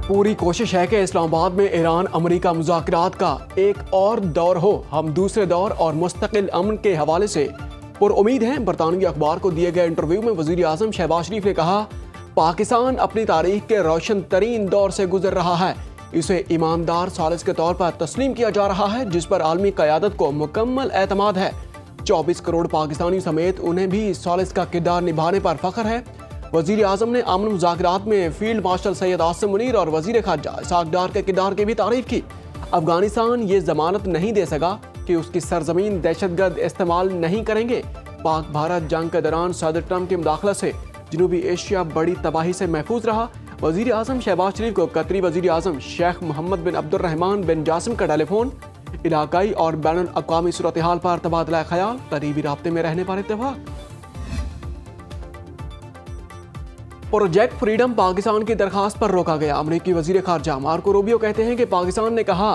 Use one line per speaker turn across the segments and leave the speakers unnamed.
पूरी कोशिश है कि इस्लामाबाद में ईरान अमेरिका मुज़ाकरात का एक और दौर हो। हम दूसरे दौर और मुस्तकिल अमन के हवाले से पुरउम्मीद हैं। बरतानवी अखबार को दिए गए इंटरव्यू में वज़ीर आज़म शहबाज शरीफ ने कहा, पाकिस्तान अपनी तारीख के रोशन तरीन दौर से गुजर रहा है। इसे ईमानदार सालिस के तौर पर तस्लीम किया जा रहा है, जिस पर आलमी क़यादत को मुकम्मल एतमाद है। 24 करोड़ पाकिस्तानी समेत उन्हें भी सालिस का किरदार निभाने पर फख्र है। वज़ीर आज़म ने अमन मुज़ाकरात में फील्ड मार्शल सैयद आसिम मुनीर और वज़ीर ख़ारजा इसहाक़ डार के किरदार की भी तारीफ़ की। अफगानिस्तान ये ज़मानत नहीं दे सका कि उसकी सरजमीन दहशतगर्द इस्तेमाल नहीं करेंगे। पाक भारत जंग के दौरान सदर ट्रंप की मुदाखलत से जनूबी एशिया बड़ी तबाही से महफूज रहा। वज़ीर आज़म शहबाज शरीफ को कतरी वज़ीर आज़म शेख मोहम्मद बिन अब्दुर्रहमान बिन जासिम का टेलीफोन, इलाकाई और बैनुल अक़वामी सूरत हाल पर तबादला ख्याल, करीबी राब्ते में रहने पर इत्तेफाक। प्रोजेक्ट फ्रीडम पाकिस्तान की दरखास्त पर रोका गया। अमरीकी वज़ीर ख़ारजा मार्को रूबियो कहते हैं कि पाकिस्तान ने कहा,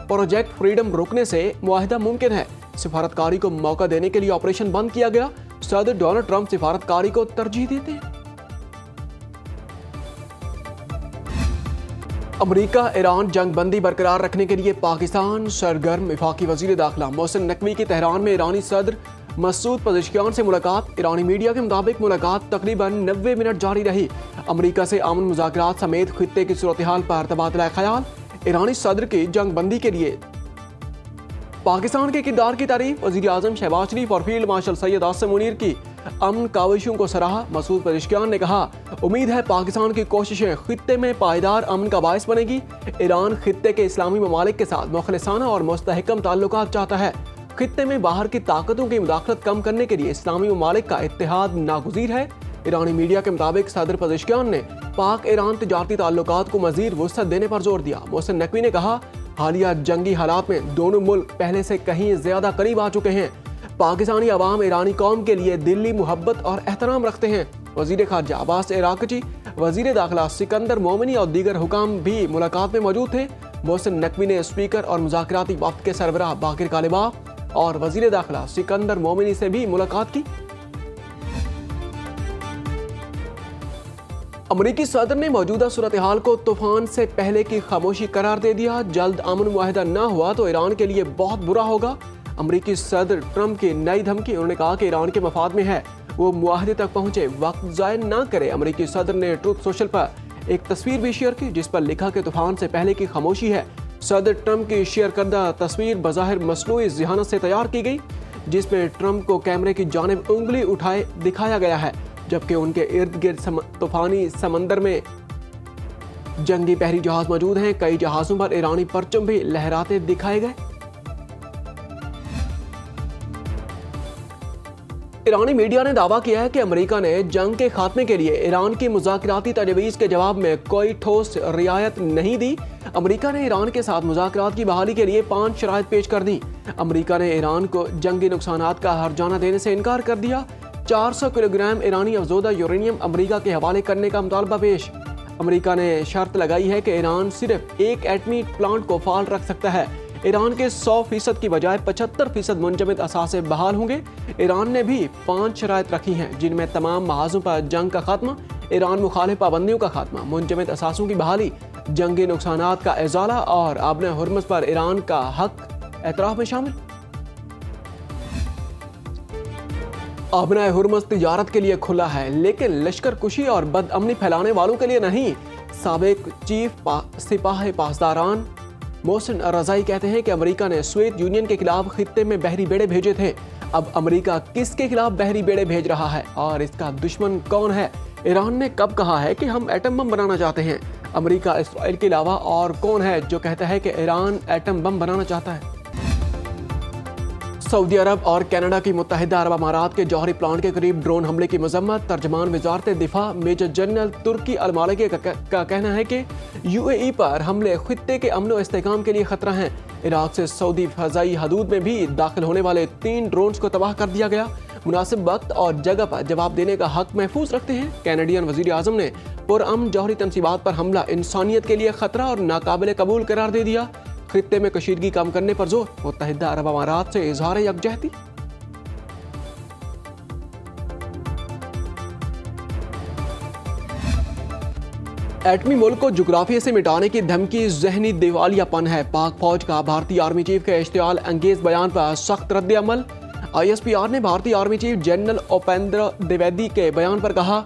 प्रोजेक्ट फ्रीडम रुकने से मुआहिदा मुमकिन है। सिफारतकारी को मौका देने के लिए ऑपरेशन बंद किया गया। सदर डोनाल्ड ट्रंप सिफारतकारी को तरजीह देते हैं। अमरीका ईरान जंग बंदी बरकरार रखने के लिए पाकिस्तान सरगर्म। वफाकी वज़ीर दाखिला मोहसिन नकवी की तेहरान में ईरानी सदर मसूद पज़ेश्कियान से मुलाकात। ईरानी मीडिया के मुताबिक मुलाकात तकरीबन 90 मिनट जारी रही। अमरीका से अमन मुज़ाकरात समेत खित्ते की सूरत हाल पर तबादला ख्याल। ईरानी सदर की जंग बंदी के लिए पाकिस्तान के किरदार की तारीफ। वज़ीर आज़म शहबाज शरीफ और फील्ड मार्शल सैयद आसिम मुनीर की अमन काविशों को सराहा। मसूद पज़ेश्कियान ने कहा, उम्मीद है पाकिस्तान की कोशिशें खित्ते में पायदार अमन का बायस बनेगी। ईरान खित्ते के इस्लामी ममालिक के साथ मुखलिसाना और मुस्तहकम ताल्लुकात चाहता है। खित्ते में बाहर की ताकतों की मुदाखलत कम करने के लिए इस्लामी ममालिक का इत्तेहाद नागुज़ीर है। ईरानी मीडिया के मुताबिक सदर पज़ेश्कियान ने पाक ईरान तिजारती ताल्लुकात को मज़ीद वुसअत देने पर जोर दिया। मोहसिन नकवी ने कहा, हालिया जंगी हालात में दोनों मुल्क पहले से कहीं ज़्यादा करीब आ चुके हैं। पाकिस्तानी अवाम ईरानी कौम के लिए दिली मुहब्बत और एहतराम रखते हैं। वज़ीर ख़ारजा अब्बास इराक़ची, वज़ीर दाखिला सिकंदर मोमिनी और दीगर हुकाम भी मुलाकात में मौजूद थे। मोहसिन नकवी ने स्पीकर और मुज़ाकराती वफ़द के सरबराह बाकिर कालिबाफ और वज़ीर दाखिला सिकंदर मोमिनी से भी मुलाकात की। अमरीकी सदर ने मौजूदा सूरत हाल को तूफान से पहले की खामोशी करार दे दिया। जल्द अमन मुआहिदा न हुआ तो ईरान के लिए बहुत बुरा होगा। अमरीकी सदर ट्रंप की नई धमकी। उन्होंने कहा कि ईरान के मफाद में है वो मुआहिदे तक पहुंचे, वक्त ज़ाय ना करे। अमरीकी सदर ने ट्रूथ सोशल पर एक तस्वीर भी शेयर की, जिस पर लिखा कि तूफान से पहले की खामोशी है। सदर ट्रंप की शेयर करदा तस्वीर बज़ाहिर मसनूई ज़हानत से तैयार की गई, जिसमें ट्रंप को कैमरे की जानिब उंगली उठाए दिखाया गया है, जबकि उनके इर्द गिर्द तूफानी समंदर में जंगी बहरी जहाज मौजूद हैं। कई जहाज़ों पर ईरानी परचम भी लहराते दिखाए गए। ईरानी मीडिया ने दावा किया है कि अमेरिका ने जंग के खात्मे के लिए ईरान की मुज़ाकराती तजवीज़ के जवाब में कोई ठोस रियायत नहीं दी। अमेरिका ने ईरान के साथ मुज़ाकरात की बहाली के लिए 5 शराइत पेश कर दी। अमेरिका ने ईरान को जंगी नुकसानात का हर्जाना देने से इनकार कर दिया। 400 किलोग्राम ईरानी अफजोदा यूरेनियम अमेरिका के हवाले करने का मुतालबा पेश। अमेरिका ने शर्त लगाई है कि ईरान सिर्फ एक एटमी प्लांट को फाल रख सकता है। ईरान के 100% की बजाय 75% मुंजमद असासे बहाल होंगे। ईरान ने भी 5 शराइत रखी हैं, जिनमें तमाम महाजों पर जंग का खात्मा, ईरान मुखालिफ पाबंदियों का खात्मा, मुंजमद असासों की बहाली, जंगी नुकसानात का इजाला और आबने हुर्मुज़ पर ईरान का हक एतराफ़ में शामिल। आबने हुर्मुज़ तिजारत के लिए खुला है, लेकिन लश्कर कुशी और बदअमनी फैलाने वालों के लिए नहीं। साबिक चीफ सिपाही पासदारान मोहसिन रज़ाई कहते हैं कि अमेरिका ने सोवियत यूनियन के खिलाफ खित्ते में बहरी बेड़े भेजे थे। अब अमेरिका किसके खिलाफ बहरी बेड़े भेज रहा है और इसका दुश्मन कौन है? ईरान ने कब कहा है कि हम एटम बम बनाना चाहते हैं? अमेरिका इसराइल के अलावा और कौन है जो कहता है कि ईरान एटम बम बनाना चाहता है? सऊदी अरब और कनाडा की मुत्तहिदा अरब अमारात के जौहरी प्लांट के करीब ड्रोन हमले की मजम्मत। तर्जमान वजारत दिफा मेजर जनरल तुर्की अल-मालिकी का कहना है कि UAE पर हमले खित्ते के अमन व इस्तेहकाम के लिए खतरा हैं। इराक से सऊदी फ़ज़ाई हदूद में भी दाखिल होने वाले 3 ड्रोन्स को तबाह कर दिया गया। मुनासिब वक्त और जगह पर जवाब देने का हक महफूज रखते हैं। कैनेडियन वज़ीर आज़म ने पुरअमन जौहरी तनसीबात पर हमला इंसानियत के लिए खतरा और नाकाबिल कबूल करार दे दिया। खित्ते में कशीदगी कम करने पर जोर। मुत्तहिदा अरब अमारात से इजहार यकजहती। एटमी मुल्क को जुग्राफिया से मिटाने की धमकी जहनी दिवालियापन है। पाक फौज का भारतीय आर्मी चीफ के इश्तियाल अंगेज बयान पर सख्त रद्द अमल। ISPR ने भारतीय army chief general Upendra Dwivedi के बयान पर कहा,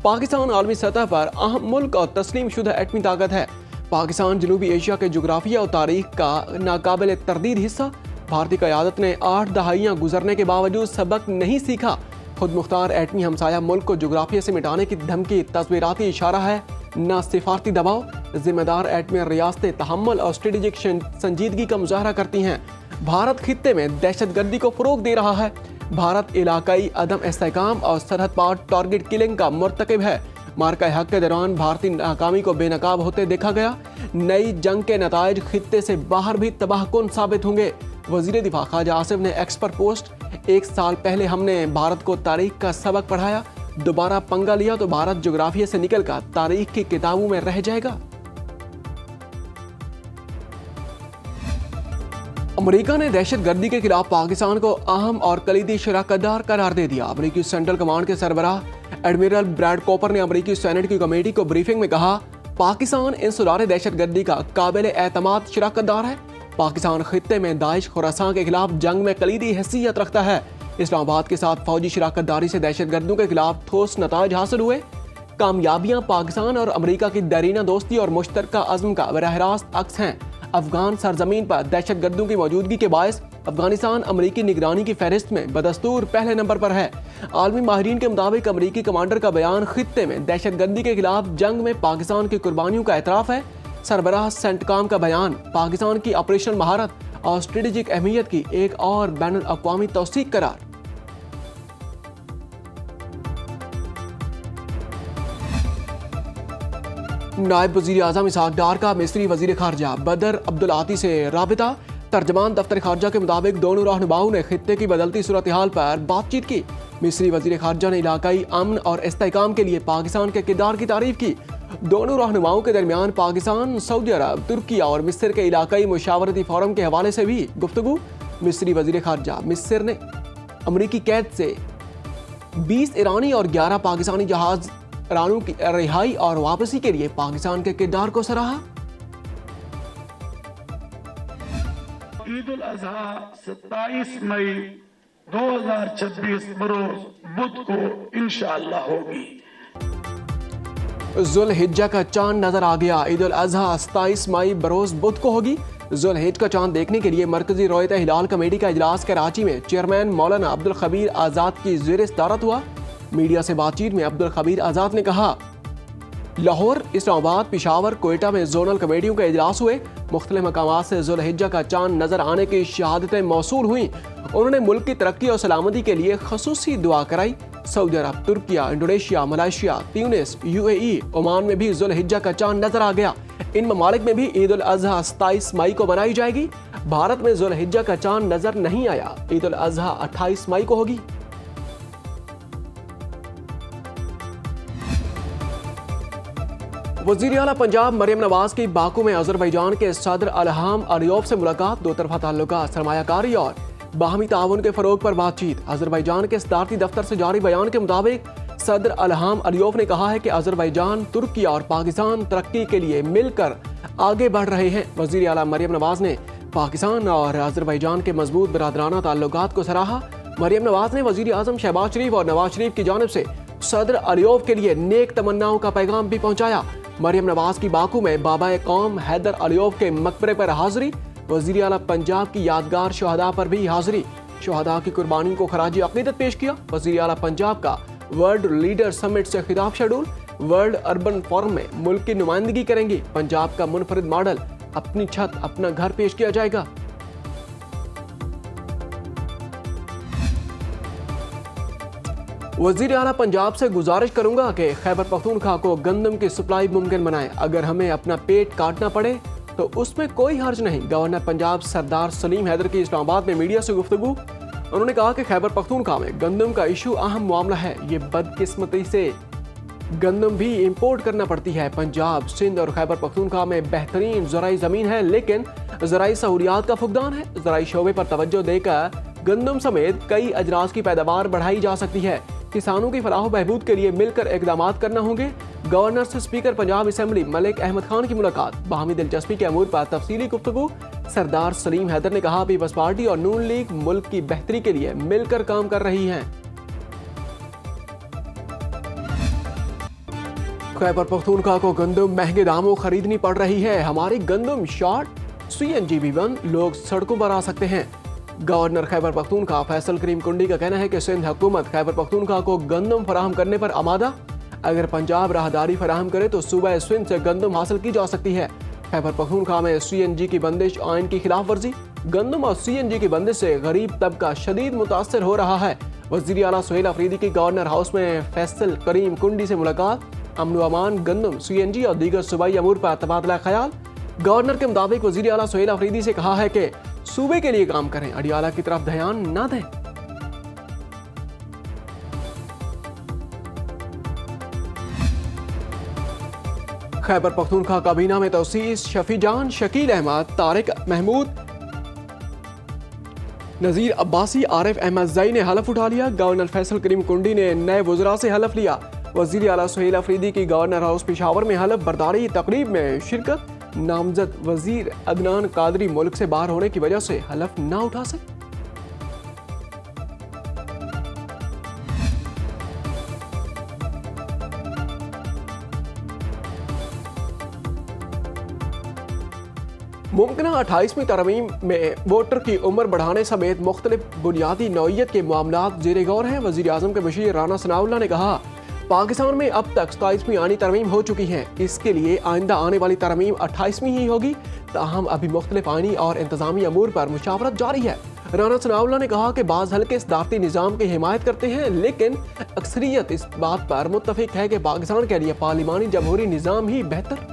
पाकिस्तान आलमी सतह पर अहम मुल्क और तस्लीम शुदा एटमी ताकत है। पाकिस्तान जनूबी एशिया के जुग्राफिया और तारीख का नाकाबिल तरदीद हिस्सा। भारतीय क़यादत ने 8 दहाइयाँ गुजरने के बावजूद सबक नहीं सीखा। खुद मुख्तार एटमी हमसाया मुल्क को जुग्राफिया से मिटाने की धमकी तस्वीराती इशारा है, न सिफारती दबाव। जिम्मेदार एटमी रियासतें तहम्मुल और स्ट्रेटेजिक संजीदगी का मुजाहरा करती हैं। भारत खित्ते में दहशतगर्दी को फ़रोग दे रहा है। भारत इलाकाई अदम इस्तेहकाम और सरहद पार टारगेट किलिंग का मुर्तकिब है। मार्का हक के दौरान भारतीय नाकामी को बेनकाब होते देखा गया। नई जंग के नताइज खित्ते से बाहर भी तबाहकुन साबित होंगे। वज़ीर दिफा ख्वाजा आसिफ ने एक्स पर पोस्ट, 1 साल पहले हमने भारत को तारीख का सबक पढ़ाया, दोबारा पंगा लिया तो भारत जुग्राफिया से निकलकर तारीख की किताबों में रह जाएगा। अमेरिका ने दहशतगर्दी के खिलाफ पाकिस्तान को अहम और कलीदी शराकतदार करार दे दिया। अमेरिकी सेंट्रल कमांड के सरबराह एडमिरल ब्रैड कॉपर ने अमेरिकी सेनेट की कमेटी को ब्रीफिंग में कहा, पाकिस्तान इंसदार दहशतगर्दी का काबिल एतमाद शराकतदार है। पाकिस्तान खित्ते में दाइश खुरासान के खिलाफ जंग में कलीदी हैसियत रखता है। इस्लामाबाद के साथ फौजी शराकतदारी से दहशतगर्दियों के खिलाफ ठोस नताइज हासिल हुए। कामयाबियां पाकिस्तान और अमेरिका की दरीना दोस्ती और मुश्तरका अज़्म का बराह रास्त अक्स हैं। अफगान सरजमीन पर दहशतगर्दों की मौजूदगी के बायस अफगानिस्तान अमरीकी निगरानी की फहरिस्त में बदस्तूर पहले नंबर पर है। आलमी माहिरीन के मुताबिक अमरीकी कमांडर का बयान खित्ते में दहशतगर्दी के खिलाफ जंग में पाकिस्तान की कुर्बानियों का एतराफ़ है। सरबराह सेंटकॉम का बयान पाकिस्तान की ऑपरेशनल महारत और स्ट्रेटेजिक अहमियत की एक और बैनुल अक़वामी तौसीक करार। नायब वज़ीर आज़म इसहाक डार का मिस्री वज़ीर ख़ारजा बदर अब्दुल आती से राबिता। तर्जमान दफ्तर ख़ारजा के मुताबिक दोनों रहनुमाओं ने खित्ते की बदलती सूरत हाल पर बातचीत की। मिस्री वज़ीर ख़ारजा ने इलाकाई अमन और इस्तेहकाम के लिए पाकिस्तान के किरदार की तारीफ की। दोनों रहनुमाओं के दरमियान पाकिस्तान, सऊदी अरब, तुर्की और मिस्र के इलाकाई मुशावरती फोरम के हवाले से भी गुफ्तगू। मिस्री वज़ीर ख़ारजा मिस्र ने अमरीकी कैद से 20 ईरानी और 11 पाकिस्तानी जहाज रानों की रिहाई और वापसी के लिए पाकिस्तान के किरदार को सराहा।
ईद उल अज़हा 27 मई 2026 बरोज बुध को इंशाअल्लाह होगी।
जुल्हिज्जा का चांद नजर आ गया। ईद उल अज़हा 27 मई बरोज बुध को होगी। जुल्हिज्जा का चांद देखने के लिए मरकजी रोयत हिलाल कमेटी का इजलास कराची में चेयरमैन मौलाना अब्दुल खबीर आज़ाद की ज़ेर सदारत हुआ। मीडिया से बातचीत में अब्दुल खबीर आज़ाद ने कहा, लाहौर, इस्लामाबाद, पेशावर, कोयटा में जोनल कमेटियों के इजलास हुए। मुख्तलिफ मकामात से जुल्हिज्जा का चांद नजर आने की शहादतें मौसूल हुई। उन्होंने मुल्क की तरक्की और सलामती के लिए खसूसी दुआ कराई। सऊदी अरब, तुर्किया, Indonesia, Malaysia, Tunis, UAE, Oman में भी जुल्हिज्जा का चांद नजर आ गया। इन ममालिक में भी ईद उल अज़हा 27 मई को मनाई जाएगी। भारत में जुल्हिज्जा का चांद नजर नहीं आया। ईद उल अज़हा 28 मई को होगी। वज़ीर आला पंजाब मरियम नवाज की बाकू में अज़रबैजान के सदर इल्हाम अलियोव से मुलाकात। दो तरफा ताल्लुकात, सरमायाकारी और बाहमी ताउन के फ़रोग पर बातचीत। अज़रबैजान के सदारती दफ्तर से जारी बयान के मुताबिक सदर इल्हाम अलियोव ने कहा है कि अज़रबैजान, तुर्की और पाकिस्तान तरक्की के लिए मिलकर आगे बढ़ रहे हैं। वज़ीर आला मरियम नवाज ने पाकिस्तान और अज़रबैजान के मजबूत बरादराना ताल्लुकात को सराहा। मरियम नवाज ने वज़ीर आज़म शहबाज शरीफ और नवाज शरीफ की जानिब से सदर अलियोव के लिए नेक तमन्नाओं का पैगाम भी पहुँचाया। मरियम नवाज की बाकू में बाबा कौम हैदर अलियोव के मकबरे पर हाजिरी। वज़ीर आला पंजाब की यादगार शहदा पर भी हाजिरी। शहदा की कुर्बानी को खराज अक़ीदत पेश किया। वज़ीर आला पंजाब का वर्ल्ड लीडर समिट से खिताब शेड्यूल। वर्ल्ड अर्बन फोरम में मुल्क की नुमाइंदगी करेंगी। पंजाब का मुनफरिद मॉडल, अपनी छत अपना घर पेश किया जाएगा। वज़ीर आला पंजाब से गुजारिश करूंगा कि खैबर पख्तूनख्वा को गंदम की सप्लाई मुमकिन बनाएं। अगर हमें अपना पेट काटना पड़े तो उसमें कोई हर्ज नहीं। गवर्नर पंजाब सरदार सलीम हैदर की इस्लामाबाद में मीडिया से गुफ्तगू। उन्होंने कहा कि खैबर पख्तूनख्वा में गंदम का इशू अहम मामला है। ये बदकिस्मती से गंदम भी इंपोर्ट करना पड़ती है। पंजाब, सिंध और खैबर पख्तूनख्वा में बेहतरीन ज़राई ज़मीन है, लेकिन ज़राई सहूलियात का फुकदान है। ज़राई शोबे पर तवज्जो देकर गंदम समेत कई अजनास की पैदावार बढ़ाई जा सकती है। किसानों की फलाह बहबूद के लिए मिलकर इक़दामात करना होंगे। गवर्नर से स्पीकर पंजाब असेंबली मलिक अहमद खान की मुलाकात, बाहमी दिलचस्पी के अमूर पर तफसीली गुफ्तगू। सरदार सलीम हैदर ने कहा पीपल्स पार्टी और नून लीग मुल्क की बेहतरी के लिए मिलकर काम कर रही हैं। खैबर पख्तूनख्वा को गंदम महंगे दामों खरीदनी पड़ रही है, हमारी गंदम शॉर्ट, CNG भी बंद, लोग सड़कों पर आ सकते हैं। गवर्नर खैबर पख्तूनख्वा फैसल करीम कुंडी का कहना है कि सिंध हुकूमत खैबर पख्तूनख्वा को गंदम फराहम करने पर आमादा, अगर पंजाब राहदारी फराहम करे तो सूबा सिंध से गंदम हासिल की जा सकती है। खैबर पख्तूनख्वा में CNG की बंदिश आइन की खिलाफ वर्जी, गंदम और CNG की बंदिश से गरीब तबका शदीद मुतासर हो रहा है। वज़ीर आला सुहेल अफरीदी की गवर्नर हाउस में फैसल करीम कुंडी से मुलाकात, अमन व अमान, गंदम, CNG और दीगर सूबाई अमूर पर तबादला ख्याल। गवर्नर के मुताबिक वज़ीर आला सुहेल अफरीदी से कहा है कि सूबे के लिए काम करें, अडियाला की तरफ ध्यान न दें। खैबर पख्तूनख्वा काबीना में तौसीस, शफी जान, शकील अहमद, तारिक महमूद, नज़ीर अब्बासी, आरिफ अहमद जई ने हलफ उठा लिया। गवर्नर फैसल करीम कुंडी ने नए वज़रा से हलफ लिया। वज़ीर आला सुहेल अफरीदी की गवर्नर हाउस पेशावर में हलफ बर्दारी तकरीब में शिरकत। नामजद वज़ीर अदनान कादरी मुल्क से बाहर होने की वजह से हलफ ना उठा सके। मुमकिन 28वीं तरमीम में वोटर की उम्र बढ़ाने समेत मुख्तलिफ बुनियादी नौइयत के मामलात ज़ेरे गौर हैं। वज़ीर आज़म के मुशीर राना सनाउल्लाह ने कहा पाकिस्तान में अब तक 27वीं आनी तरमीम हो चुकी है, इसके लिए आइंदा आने वाली तरमीम 28वीं ही होगी। ताहम अभी मुख्तलिफ आइनी और इंतजामी अमूर पर मुशावरत जारी है। राना सनाउल्लाह ने कहा कि बाज़ हल्के सदारती निज़ाम की हिमायत करते हैं, लेकिन अक्सरियत इस बात पर मुत्तफिक है कि पाकिस्तान के लिए पार्लिमानी जमहूरी निज़ाम ही बेहतर।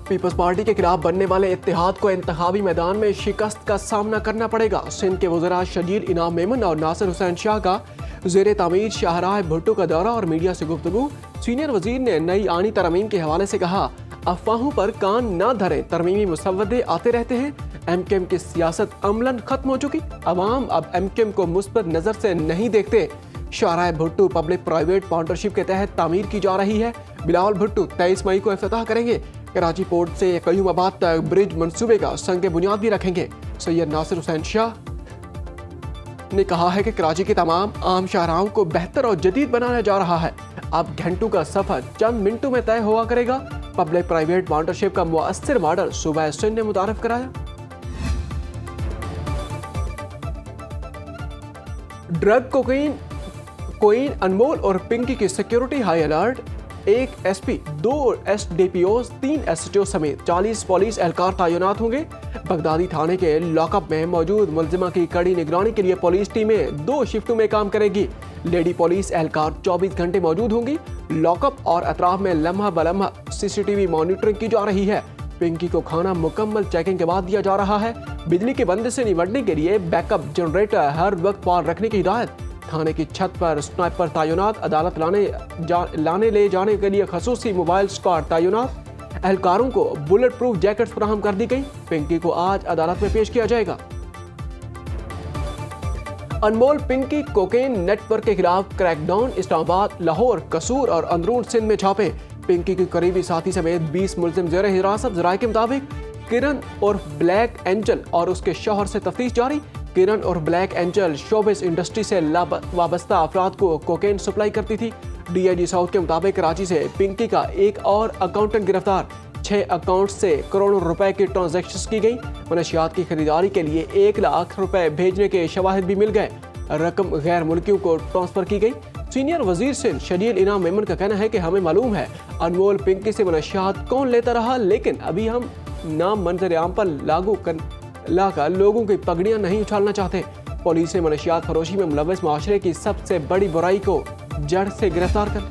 पीपल्स पार्टी के खिलाफ बनने वाले इत्तेहाद को इंतखाबी मैदान में शिकस्त का सामना करना पड़ेगा। सिंध के वज़रा शजीर इनाम मेमन और नासिर हुसैन शाह का ज़ेरे तामीर शाहराह भुट्टो का दौरा और मीडिया से गुफ्तगू। सीनियर वज़ीर ने नई आनी तरमीम के हवाले से कहा अफवाहों पर कान न धरें, तरमीमी मुसव्वदे आते रहते हैं। MKM की सियासत अमलन खत्म हो चुकी, अवाम अब MKM को मुस्बत नज़र से नहीं देखते। शाहराह भुट्टो पब्लिक प्राइवेट पार्टनरशिप के तहत तामीर की जा रही है। बिलावल भुट्टो 23 मई को इफ्तिताह करेंगे। कराची पोर्ट से क़य्यूमाबाद तक ब्रिज मंसूबे का संग बुनियाद भी रखेंगे। सैयद नासिर हुसैन शाह ने कहा है कि कराची के तमाम आम शाहराहों को बेहतर और जदीद बनाया जा रहा है। अब घंटों का सफर चंद मिनटों में तय हुआ करेगा। पब्लिक प्राइवेट पार्टनरशिप का मुअस्सिर मॉडल सूबा सिंध ने मुतारिफ कराया। ड्रग कोकीन अनमोल और पिंकी की security high alert. 1 SP, 2 SDPOs, 3 SHO समेत 40 पुलिस एहलकार तैनात होंगे। बगदादी थाने के लॉकअप में मौजूद मुलजिमा की कड़ी निगरानी के लिए पुलिस टीमें 2 शिफ्टों में काम करेगी। लेडी पुलिस एहलकार 24 घंटे मौजूद होंगी। लॉकअप और अतराफ में लम्हा बलम्हा CCTV मॉनिटरिंग की जा रही है। पिंकी को खाना मुकम्मल चेकिंग के बाद दिया जा रहा है। बिजली के बंद से निपटने के लिए बैकअप जनरेटर हर वक्त पार रखने की हिदायत। थाने की छत पर स्नाइपर तैनात, अदालत लाने ले जाने के लिए खसूसी मोबाइल स्क्वाड तैनात। एहलकारों को बुलेट प्रूफ जैकेट्स फराहम कर दी गई। पिंकी को आज अदालत में पेश किया जाएगा। अनमोल पिंकी कोकेन नेटवर्क के खिलाफ क्रैकडाउन। इस्लामाबाद, लाहौर, कसूर और अंदरून सिंध में छापे। पिंकी की करीबी साथी समेत 20 मुलजिम ज़ेर हिरासत। ज़राए के मुताबिक किरण और ब्लैक एंजल और उसके शौहर से तफ्तीश जारी। किरण और ब्लैक एंजल शोबिस इंडस्ट्री से वाबस्ता अफराद को कोकेन सप्लाई करती थी। DIG साउथ के मुताबिक कराची से पिंकी का एक और अकाउंटेंट गिरफ्तार। 6 अकाउंट से करोड़ों रुपए की ट्रांजैक्शंस की गई। मनशियात की खरीदारी के लिए 1 लाख रुपए भेजने के शवाहिद भी मिल गए। रकम गैर मुल्कियों को ट्रांसफर की गई। सीनियर वजीर सिंध शजीर इनाम मेमन का कहना है कि हमें मालूम है अनमोल पिंकी से मनशियात कौन लेता रहा, लेकिन अभी हम नाम मंजर आम पर लाकर लोगों की पगड़ियां नहीं उछालना चाहते। पुलिस ने मनशियात फरोशी में मुलव्वस माशरे की सबसे बड़ी बुराई को जड़ से गिरफ्तार कर।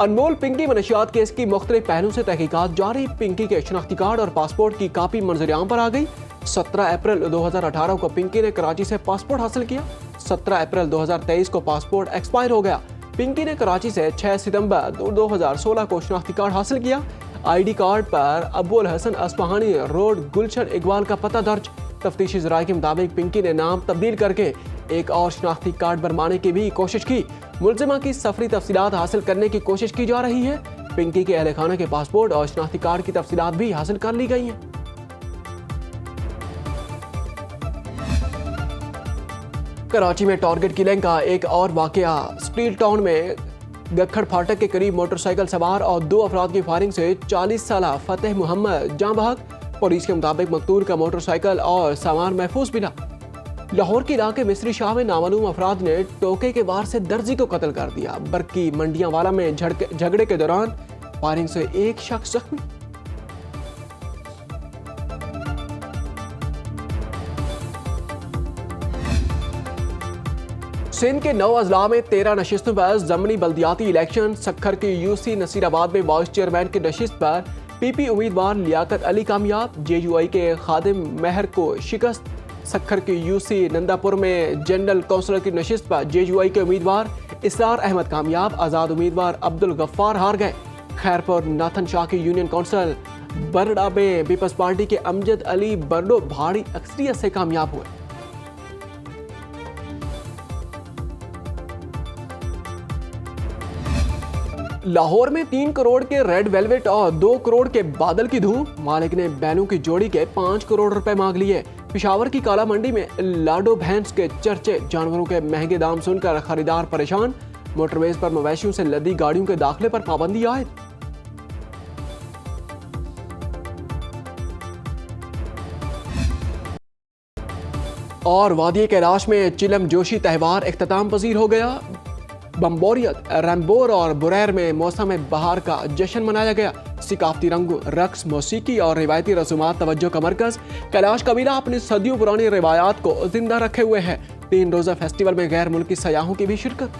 अनमोल पिंकी मनशियात केस की मुख्तलिफ पहलू से तहकीकात जारी। पिंकी के शनाख्ती कार्ड और पासपोर्ट की कापी मंजर आम पर आ गई। 17 अप्रैल 2018 को पिंकी ने कराची से पासपोर्ट हासिल किया। 17 अप्रैल 2023 को पासपोर्ट एक्सपायर हो गया। पिंकी ने कराची से 6 सितंबर 2016 को शनाख्ती कार्ड हासिल किया। ID कार्ड पर अबुल हसन अस्फहानी रोड, गुलशन इकबाल का पता दर्ज। तफ्तीशी ज़राए के मुताबिक पिंकी ने नाम तब्दील करके ایک اور شناختی کارڈ بنوانے کی بھی کوشش کی. ملزمہ کی سفری تفصیلات حاصل کرنے کی کوشش کی جا رہی ہے. پنکی کے اہل خانہ کے پاسپورٹ اور شناختی کارڈ کی تفصیلات بھی حاصل کر لی گئی ہیں. کراچی میں ٹارگٹ کلنگ کا ایک اور واقعہ. اسٹیل ٹاؤن میں گکھڑ پھاٹک کے قریب موٹر سائیکل سوار اور 2 افراد کی فائرنگ سے 40 سالہ فتح محمد جاں بحق. پولیس کے مطابق مقتول کا موٹر سائیکل اور سامان محفوظ ملا. لاہور کے علاقے مصری شاہ میں نامعلوم افراد نے ٹوکے کے وار سے درزی کو قتل کر دیا. برقی منڈیاں والا میں جھگڑے کے دوران فائرنگ سے ایک شخص زخمی. سندھ کے 9 اضلاع میں 13 نشستوں پر ضمنی بلدیاتی الیکشن. سکھر کے یو سی نصیر آباد میں وائس چیئرمین کی نشست پر پی پی امیدوار لیاقت علی کامیاب. جے یو آئی کے خادم مہر کو شکست. سکھر کے یو سی ننداپور میں جنرل کونسلر کی نشست پر جے یو آئی کے امیدوار اسرار احمد کامیاب. آزاد امیدوار عبدالغفار ہار گئے. خیرپور ناتھن شاہ کی یونین کونسل برڈا میں پیپلز پارٹی کے امجد علی برڈو بھاری اکثریت سے کامیاب ہوئے. لاہور میں 3 کروڑ کے ریڈ ویلویٹ اور 2 کروڑ کے بادل کی دھوم. مالک نے بیلوں کی جوڑی کے 5 کروڑ روپے مانگ لیے. پشاور کی کالا منڈی میں لاڈو بھینس کے چرچے. جانوروں کے مہنگے دام سن کر خریدار پریشان. موٹر ویز پر مویشیوں سے لدی گاڑیوں کے داخلے پر پابندی عائد. اور وادی کیلاش میں چلم جوشی تہوار اختتام پذیر ہو گیا. بمبوریت، رمبور اور بریر میں موسم بہار کا جشن منایا گیا. ثقافتی رنگوں، رقص، موسیقی اور روایتی رسومات توجہ کا مرکز. کیلاش قبیلہ اپنی صدیوں پرانی روایات کو زندہ رکھے ہوئے ہے. 3 روزہ فیسٹیول میں غیر ملکی سیاحوں کی بھی شرکت.